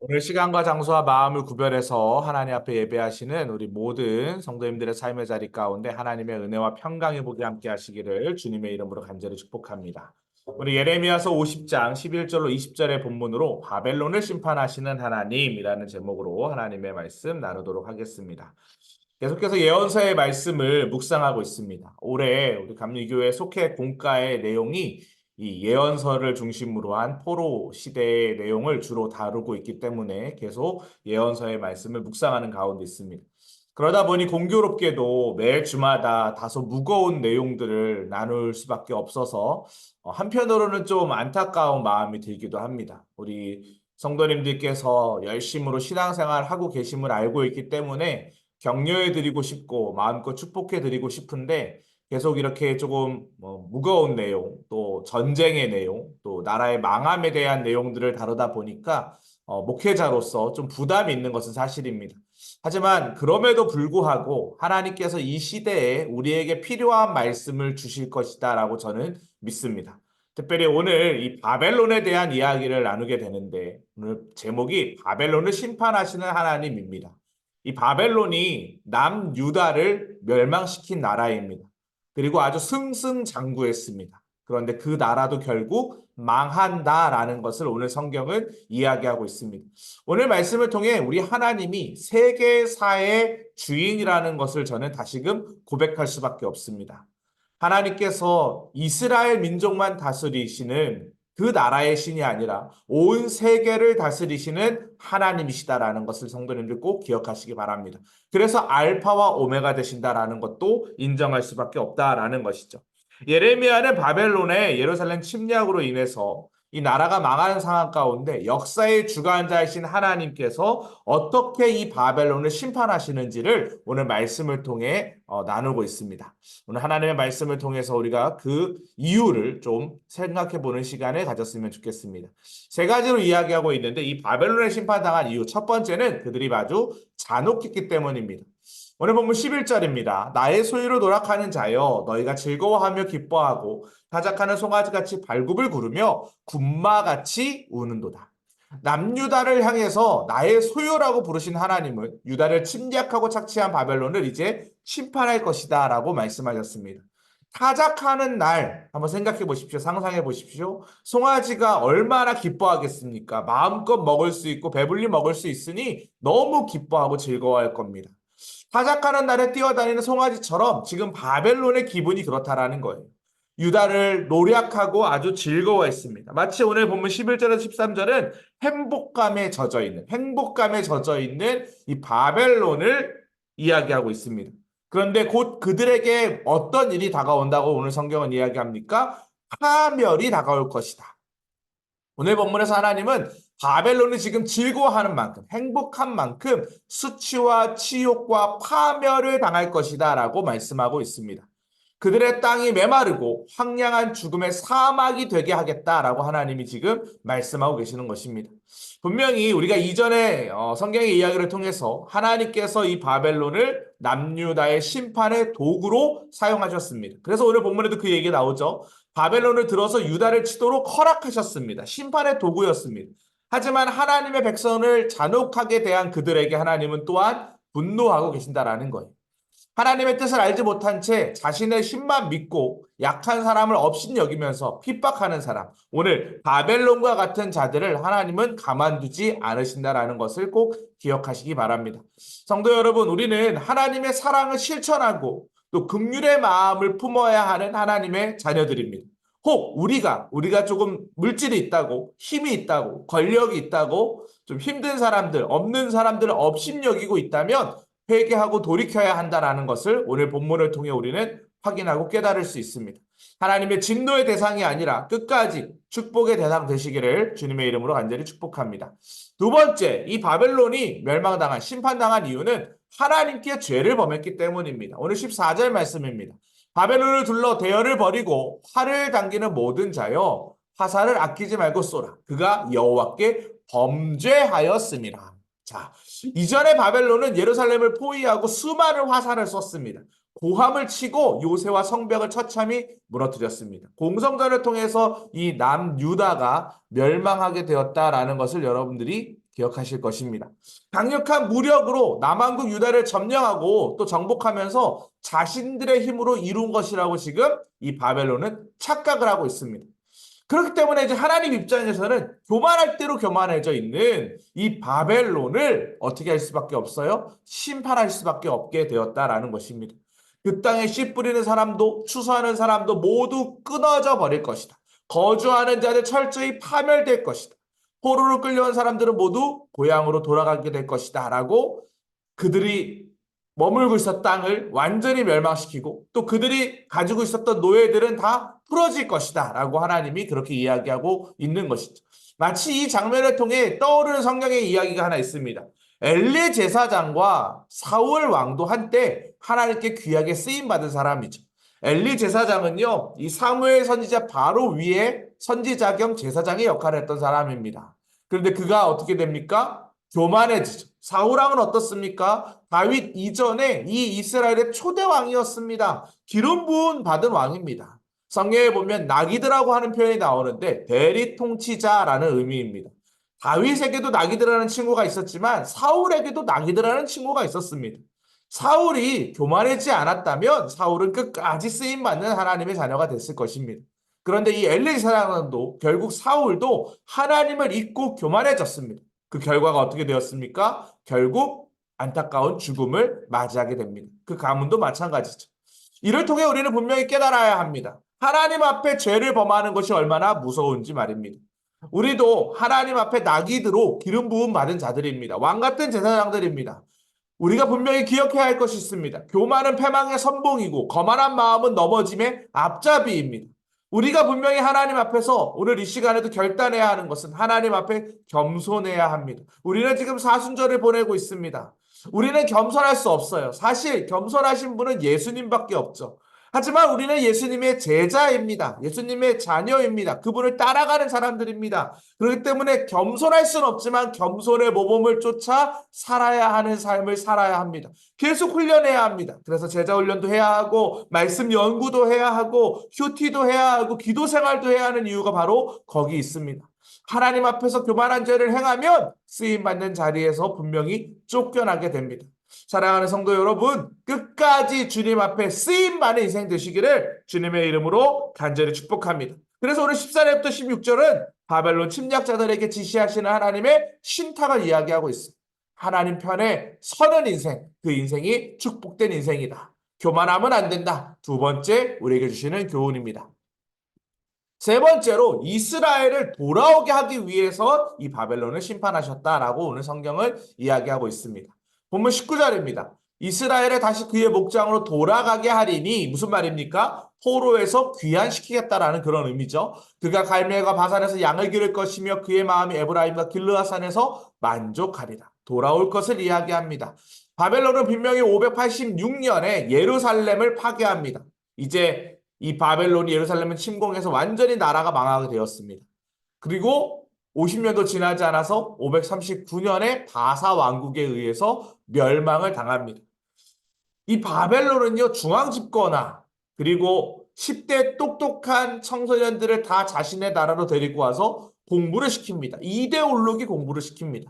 오늘 시간과 장소와 마음을 구별해서 하나님 앞에 예배하시는 우리 모든 성도님들의 삶의 자리 가운데 하나님의 은혜와 평강의 복이 함께 하시기를 주님의 이름으로 간절히 축복합니다. 우리 예레미야서 50장 11절로 20절의 본문으로 바벨론을 심판하시는 하나님이라는 제목으로 하나님의 말씀 나누도록 하겠습니다. 계속해서 예언서의 말씀을 묵상하고 있습니다. 올해 우리 감리교회 속회 공과의 내용이 이 예언서를 중심으로 한 포로 시대의 내용을 주로 다루고 있기 때문에 계속 예언서의 말씀을 묵상하는 가운데 있습니다. 그러다 보니 공교롭게도 매 주마다 다소 무거운 내용들을 나눌 수밖에 없어서 한편으로는 좀 안타까운 마음이 들기도 합니다. 우리 성도님들께서 열심으로 신앙생활 하고 계심을 알고 있기 때문에 격려해 드리고 싶고 마음껏 축복해 드리고 싶은데 계속 이렇게 조금 무거운 내용, 또 전쟁의 내용, 또 나라의 망함에 대한 내용들을 다루다 보니까 목회자로서 좀 부담이 있는 것은 사실입니다. 하지만 그럼에도 불구하고 하나님께서 이 시대에 우리에게 필요한 말씀을 주실 것이다라고 저는 믿습니다. 특별히 오늘 이 바벨론에 대한 이야기를 나누게 되는데 오늘 제목이 바벨론을 심판하시는 하나님입니다. 이 바벨론이 남유다를 멸망시킨 나라입니다. 그리고 아주 승승장구했습니다. 그런데 그 나라도 결국 망한다라는 것을 오늘 성경은 이야기하고 있습니다. 오늘 말씀을 통해 우리 하나님이 세계사의 주인이라는 것을 저는 다시금 고백할 수밖에 없습니다. 하나님께서 이스라엘 민족만 다스리시는 그 나라의 신이 아니라 온 세계를 다스리시는 하나님이시다라는 것을 성도님들 꼭 기억하시기 바랍니다. 그래서 알파와 오메가 되신다라는 것도 인정할 수밖에 없다라는 것이죠. 예레미야는 바벨론의 예루살렘 침략으로 인해서 이 나라가 망하는 상황 가운데 역사의 주관자이신 하나님께서 어떻게 이 바벨론을 심판하시는지를 오늘 말씀을 통해 나누고 있습니다. 오늘 하나님의 말씀을 통해서 우리가 그 이유를 좀 생각해 보는 시간을 가졌으면 좋겠습니다. 세 가지로 이야기하고 있는데 이 바벨론에 심판당한 이유 첫 번째는 그들이 아주 잔혹했기 때문입니다. 오늘 본문 11절입니다. 나의 소유로 노력하는 자여 너희가 즐거워하며 기뻐하고 타작하는 송아지같이 발굽을 구르며 군마같이 우는도다. 남유다를 향해서 나의 소유라고 부르신 하나님은 유다를 침략하고 착취한 바벨론을 이제 심판할 것이다 라고 말씀하셨습니다. 타작하는 날 한번 생각해 보십시오. 상상해 보십시오. 송아지가 얼마나 기뻐하겠습니까? 마음껏 먹을 수 있고 배불리 먹을 수 있으니 너무 기뻐하고 즐거워할 겁니다. 타작하는 날에 뛰어다니는 송아지처럼 지금 바벨론의 기분이 그렇다라는 거예요. 유다를 노략하고 아주 즐거워했습니다. 마치 오늘 본문 11절에서 13절은 행복감에 젖어 있는 이 바벨론을 이야기하고 있습니다. 그런데 곧 그들에게 어떤 일이 다가온다고 오늘 성경은 이야기합니까? 파멸이 다가올 것이다. 오늘 본문에서 하나님은 바벨론이 지금 즐거워하는 만큼, 행복한 만큼 수치와 치욕과 파멸을 당할 것이다 라고 말씀하고 있습니다. 그들의 땅이 메마르고 황량한 죽음의 사막이 되게 하겠다라고 하나님이 지금 말씀하고 계시는 것입니다. 분명히 우리가 이전에 성경의 이야기를 통해서 하나님께서 이 바벨론을 남유다의 심판의 도구로 사용하셨습니다. 그래서 오늘 본문에도 그 얘기 나오죠. 바벨론을 들어서 유다를 치도록 허락하셨습니다. 심판의 도구였습니다. 하지만 하나님의 백성을 잔혹하게 대한 그들에게 하나님은 또한 분노하고 계신다라는 거예요. 하나님의 뜻을 알지 못한 채 자신의 힘만 믿고 약한 사람을 업신 여기면서 핍박하는 사람, 오늘 바벨론과 같은 자들을 하나님은 가만두지 않으신다라는 것을 꼭 기억하시기 바랍니다. 성도 여러분, 우리는 하나님의 사랑을 실천하고 또 긍휼의 마음을 품어야 하는 하나님의 자녀들입니다. 혹 우리가 조금 물질이 있다고, 힘이 있다고, 권력이 있다고 좀 힘든 사람들, 없는 사람들을 업신여기고 있다면 회개하고 돌이켜야 한다라는 것을 오늘 본문을 통해 우리는 확인하고 깨달을 수 있습니다. 하나님의 진노의 대상이 아니라 끝까지 축복의 대상 되시기를 주님의 이름으로 간절히 축복합니다. 두 번째, 이 바벨론이 멸망당한, 심판당한 이유는 하나님께 죄를 범했기 때문입니다. 오늘 14절 말씀입니다. 바벨론을 둘러 대열을 벌이고 활을 당기는 모든 자여 화살을 아끼지 말고 쏘라. 그가 여호와께 범죄하였습니다. 자, 이전에 바벨론은 예루살렘을 포위하고 수많은 화살을 썼습니다. 고함을 치고 요새와 성벽을 처참히 무너뜨렸습니다. 공성전을 통해서 이 남유다가 멸망하게 되었다라는 것을 여러분들이 기억하실 것입니다. 강력한 무력으로 남왕국 유다를 점령하고 또 정복하면서 자신들의 힘으로 이룬 것이라고 지금 이 바벨론은 착각을 하고 있습니다. 그렇기 때문에 이제 하나님 입장에서는 교만할 대로 교만해져 있는 이 바벨론을 어떻게 할 수밖에 없어요? 심판할 수밖에 없게 되었다라는 것입니다. 그 땅에 씨 뿌리는 사람도 추수하는 사람도 모두 끊어져 버릴 것이다. 거주하는 자들 철저히 파멸될 것이다. 포로로 끌려온 사람들은 모두 고향으로 돌아가게 될 것이다. 라고 그들이 머물고 있었던 땅을 완전히 멸망시키고 또 그들이 가지고 있었던 노예들은 다 풀어질 것이다 라고 하나님이 그렇게 이야기하고 있는 것이죠. 마치 이 장면을 통해 떠오르는 성경의 이야기가 하나 있습니다. 엘리 제사장과 사울 왕도 한때 하나님께 귀하게 쓰임받은 사람이죠. 엘리 제사장은요, 이 사무엘 선지자 바로 위에 선지자 겸 제사장의 역할을 했던 사람입니다. 그런데 그가 어떻게 됩니까? 교만해지죠. 사울왕은 어떻습니까? 다윗 이전에 이 이스라엘의 초대 왕이었습니다. 기름 부은 받은 왕입니다. 성경에 보면 나기드라고 하는 표현이 나오는데 대리 통치자라는 의미입니다. 다윗에게도 나기드라는 친구가 있었지만 사울에게도 나기드라는 친구가 있었습니다. 사울이 교만하지 않았다면 사울은 끝까지 쓰임받는 하나님의 자녀가 됐을 것입니다. 그런데 이 엘리 사랑도 결국 사울도 하나님을 잊고 교만해졌습니다. 그 결과가 어떻게 되었습니까? 결국 안타까운 죽음을 맞이하게 됩니다. 그 가문도 마찬가지죠. 이를 통해 우리는 분명히 깨달아야 합니다. 하나님 앞에 죄를 범하는 것이 얼마나 무서운지 말입니다. 우리도 하나님 앞에 나기드로 기름 부음 받은 자들입니다. 왕 같은 제사장들입니다. 우리가 분명히 기억해야 할 것이 있습니다. 교만은 패망의 선봉이고 거만한 마음은 넘어짐의 앞잡이입니다. 우리가 분명히 하나님 앞에서 오늘 이 시간에도 결단해야 하는 것은 하나님 앞에 겸손해야 합니다. 우리는 지금 사순절을 보내고 있습니다. 우리는 겸손할 수 없어요. 사실 겸손하신 분은 예수님밖에 없죠. 하지만 우리는 예수님의 제자입니다. 예수님의 자녀입니다. 그분을 따라가는 사람들입니다. 그렇기 때문에 겸손할 수는 없지만 겸손의 모범을 쫓아 살아야 하는 삶을 살아야 합니다. 계속 훈련해야 합니다. 그래서 제자 훈련도 해야 하고 말씀 연구도 해야 하고 큐티도 해야 하고 기도 생활도 해야 하는 이유가 바로 거기 있습니다. 하나님 앞에서 교만한 죄를 행하면 쓰임받는 자리에서 분명히 쫓겨나게 됩니다. 사랑하는 성도 여러분, 끝까지 주님 앞에 쓰임받는 인생 되시기를 주님의 이름으로 간절히 축복합니다. 그래서 오늘 14절부터 16절은 바벨론 침략자들에게 지시하시는 하나님의 신탁을 이야기하고 있습니다. 하나님 편에 서는 인생, 그 인생이 축복된 인생이다. 교만하면 안 된다. 두 번째, 우리에게 주시는 교훈입니다. 세 번째로 이스라엘을 돌아오게 하기 위해서 이 바벨론을 심판하셨다라고 오늘 성경을 이야기하고 있습니다. 본문 19절입니다. 이스라엘을 다시 그의 목장으로 돌아가게 하리니 무슨 말입니까? 포로에서 귀환시키겠다라는 그런 의미죠. 그가 갈멜과 바산에서 양을 기를 것이며 그의 마음이 에브라임과 길르앗산에서 만족하리라. 돌아올 것을 이야기합니다. 바벨론은 분명히 586년에 예루살렘을 파괴합니다. 이제 이 바벨론이 예루살렘을 침공해서 완전히 나라가 망하게 되었습니다. 그리고 50년도 지나지 않아서 539년에 바사 왕국에 의해서 멸망을 당합니다. 이 바벨론은요, 중앙 집권화 그리고 10대 똑똑한 청소년들을 다 자신의 나라로 데리고 와서 공부를 시킵니다. 이데올로기 공부를 시킵니다.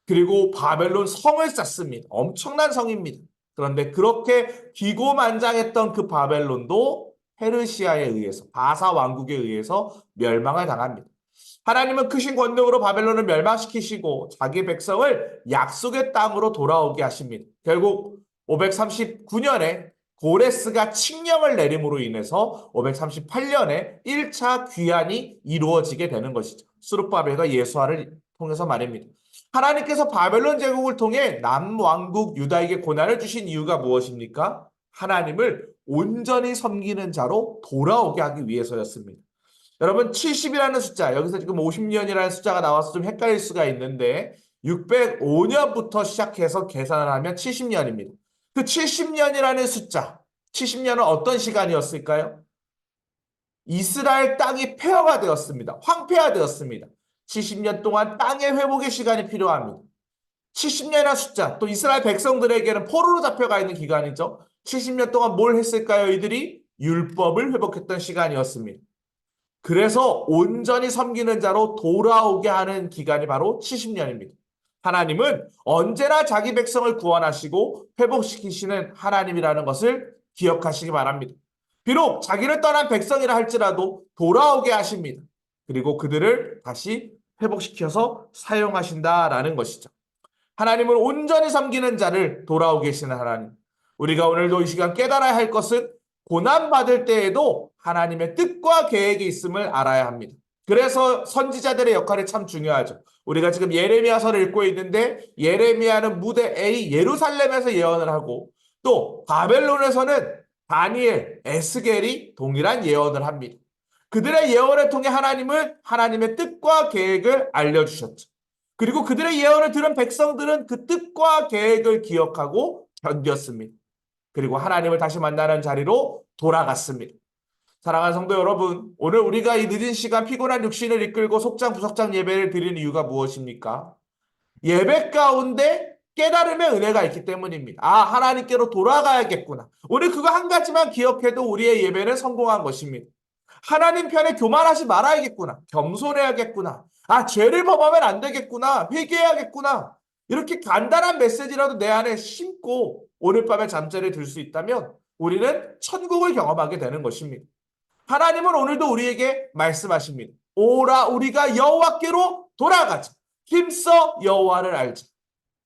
그리고 바벨론 성을 쌓습니다. 엄청난 성입니다. 그런데 그렇게 기고만장했던 그 바벨론도 페르시아에 의해서 바사 왕국에 의해서 멸망을 당합니다. 하나님은 크신 권능으로 바벨론을 멸망시키시고 자기 백성을 약속의 땅으로 돌아오게 하십니다. 결국 539년에 고레스가 칙령을 내림으로 인해서 538년에 1차 귀환이 이루어지게 되는 것이죠. 스룹바벨과 예수아를 통해서 말입니다. 하나님께서 바벨론 제국을 통해 남왕국 유다에게 고난을 주신 이유가 무엇입니까? 하나님을 온전히 섬기는 자로 돌아오게 하기 위해서였습니다. 여러분 70이라는 숫자, 여기서 지금 50년이라는 숫자가 나와서 좀 헷갈릴 수가 있는데 605년부터 시작해서 계산을 하면 70년입니다. 그 70년이라는 숫자, 70년은 어떤 시간이었을까요? 이스라엘 땅이 폐허가 되었습니다. 황폐화되었습니다. 70년 동안 땅의 회복의 시간이 필요합니다. 70년이라는 숫자, 또 이스라엘 백성들에게는 포로로 잡혀가 있는 기간이죠. 70년 동안 뭘 했을까요? 이들이 율법을 회복했던 시간이었습니다. 그래서 온전히 섬기는 자로 돌아오게 하는 기간이 바로 70년입니다. 하나님은 언제나 자기 백성을 구원하시고 회복시키시는 하나님이라는 것을 기억하시기 바랍니다. 비록 자기를 떠난 백성이라 할지라도 돌아오게 하십니다. 그리고 그들을 다시 회복시켜서 사용하신다라는 것이죠. 하나님을 온전히 섬기는 자를 돌아오게 하시는 하나님. 우리가 오늘도 이 시간 깨달아야 할 것은 고난받을 때에도 하나님의 뜻과 계획이 있음을 알아야 합니다. 그래서 선지자들의 역할이 참 중요하죠. 우리가 지금 예레미야서를 읽고 있는데 예레미야는 무대 A 예루살렘에서 예언을 하고 또 바벨론에서는 다니엘, 에스겔이 동일한 예언을 합니다. 그들의 예언을 통해 하나님은 하나님의 뜻과 계획을 알려주셨죠. 그리고 그들의 예언을 들은 백성들은 그 뜻과 계획을 기억하고 견뎠습니다. 그리고 하나님을 다시 만나는 자리로 돌아갔습니다. 사랑하는 성도 여러분, 오늘 우리가 이 늦은 시간 피곤한 육신을 이끌고 속장 부속장 예배를 드리는 이유가 무엇입니까? 예배 가운데 깨달음의 은혜가 있기 때문입니다. 아, 하나님께로 돌아가야겠구나. 우리 그거 한 가지만 기억해도 우리의 예배는 성공한 것입니다. 하나님 편에 교만하지 말아야겠구나. 겸손해야겠구나. 아, 죄를 범하면 안 되겠구나. 회개해야겠구나. 이렇게 간단한 메시지라도 내 안에 심고 오늘 밤에 잠자리에 들 수 있다면 우리는 천국을 경험하게 되는 것입니다. 하나님은 오늘도 우리에게 말씀하십니다. 오라 우리가 여호와께로 돌아가자. 힘써 여호와를 알자.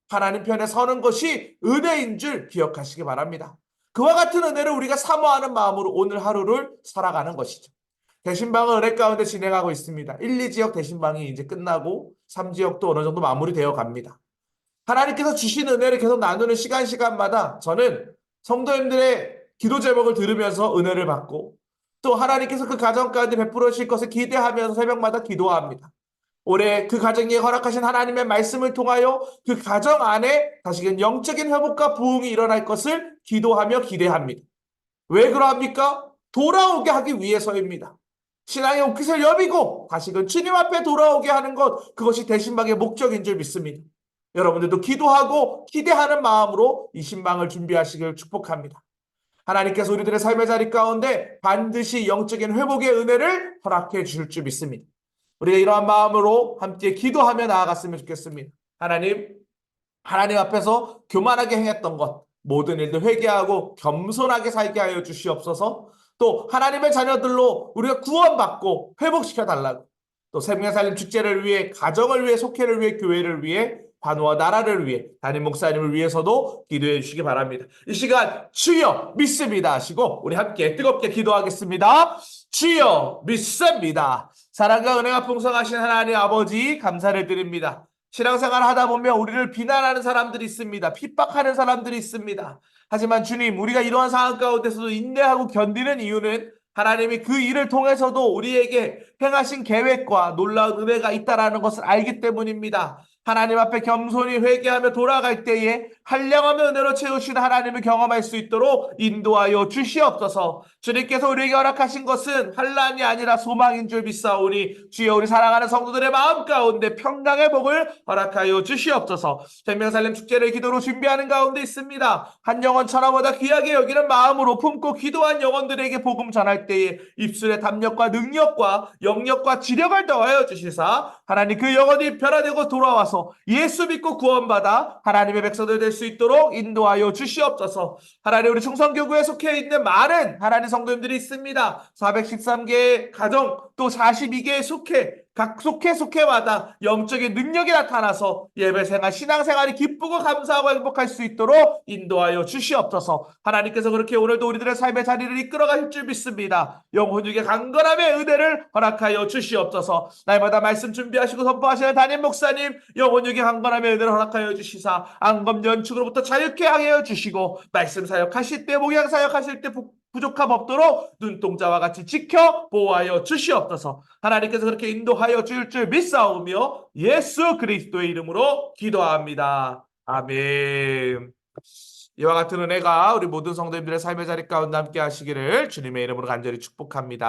하나님 편에 서는 것이 은혜인 줄 기억하시기 바랍니다. 그와 같은 은혜를 우리가 사모하는 마음으로 오늘 하루를 살아가는 것이죠. 대신방은 은혜 가운데 진행하고 있습니다. 1, 2지역 대신방이 이제 끝나고 3지역도 어느 정도 마무리되어 갑니다. 하나님께서 주신 은혜를 계속 나누는 시간마다 저는 성도님들의 기도 제목을 들으면서 은혜를 받고 또 하나님께서 그 가정 가운데 베풀어 주실 것을 기대하면서 새벽마다 기도합니다. 올해 그 가정에 허락하신 하나님의 말씀을 통하여 그 가정 안에 다시금 영적인 회복과 부흥이 일어날 것을 기도하며 기대합니다. 왜 그러합니까? 돌아오게 하기 위해서입니다. 신앙의 옷깃을 여미고 다시금 주님 앞에 돌아오게 하는 것, 그것이 대신방의 목적인 줄 믿습니다. 여러분들도 기도하고 기대하는 마음으로 이 신방을 준비하시길 축복합니다. 하나님께서 우리들의 삶의 자리 가운데 반드시 영적인 회복의 은혜를 허락해 주실 줄 믿습니다. 우리가 이러한 마음으로 함께 기도하며 나아갔으면 좋겠습니다. 하나님 앞에서 교만하게 행했던 것, 모든 일들 회개하고 겸손하게 살게 하여 주시옵소서. 또 하나님의 자녀들로 우리가 구원받고 회복시켜 달라고, 또 생명 살림 축제를 위해, 가정을 위해, 속회를 위해, 교회를 위해, 반우와 나라를 위해, 담임 목사님을 위해서도 기도해 주시기 바랍니다. 이 시간 주여 믿습니다 하시고 우리 함께 뜨겁게 기도하겠습니다. 주여 믿습니다. 사랑과 은혜가 풍성하신 하나님 아버지 감사를 드립니다. 신앙생활 하다 보면 우리를 비난하는 사람들이 있습니다. 핍박하는 사람들이 있습니다. 하지만 주님, 우리가 이러한 상황 가운데서도 인내하고 견디는 이유는 하나님이 그 일을 통해서도 우리에게 행하신 계획과 놀라운 은혜가 있다는 것을 알기 때문입니다. 하나님 앞에 겸손히 회개하며 돌아갈 때에 한량하며 은혜로 채우신 하나님을 경험할 수 있도록 인도하여 주시옵소서. 주님께서 우리에게 허락하신 것은 환난이 아니라 소망인 줄 믿사오니 주여 우리 사랑하는 성도들의 마음 가운데 평강의 복을 허락하여 주시옵소서. 생명살림 축제를 기도로 준비하는 가운데 있습니다. 한 영혼 천하보다 귀하게 여기는 마음으로 품고 기도한 영혼들에게 복음 전할 때에 입술의 담력과 능력과 영력과 지력을 더하여 주시사 하나님 그 영혼이 변화되고 돌아와서 예수 믿고 구원받아 하나님의 백성들 될 수 있도록 인도하여 주시옵소서. 하나님, 우리 충성교구에 속해 있는 많은 하나님 성도님들이 있습니다. 413개의 가정, 또 42개의 속해, 각 속해마다 영적인 능력이 나타나서 예배생활, 신앙생활이 기쁘고 감사하고 행복할 수 있도록 인도하여 주시옵소서. 하나님께서 그렇게 오늘도 우리들의 삶의 자리를 이끌어 가실 줄 믿습니다. 영혼에게 강건함의 은혜를 허락하여 주시옵소서. 날마다 말씀 준비하시고 선포하시는 담임 목사님, 영혼에게 강건함의 은혜를 허락하여 주시사 안검연축으로부터 자유케 하여 주시고 말씀 사역하실 때, 목양 사역하실 때 부족함 없도록 눈동자와 같이 지켜 보호하여 주시옵소서. 하나님께서 그렇게 인도하여 줄 믿사오며 예수 그리스도의 이름으로 기도합니다. 아멘. 이와 같은 은혜가 우리 모든 성도님들의 삶의 자리 가운데 함께 하시기를 주님의 이름으로 간절히 축복합니다.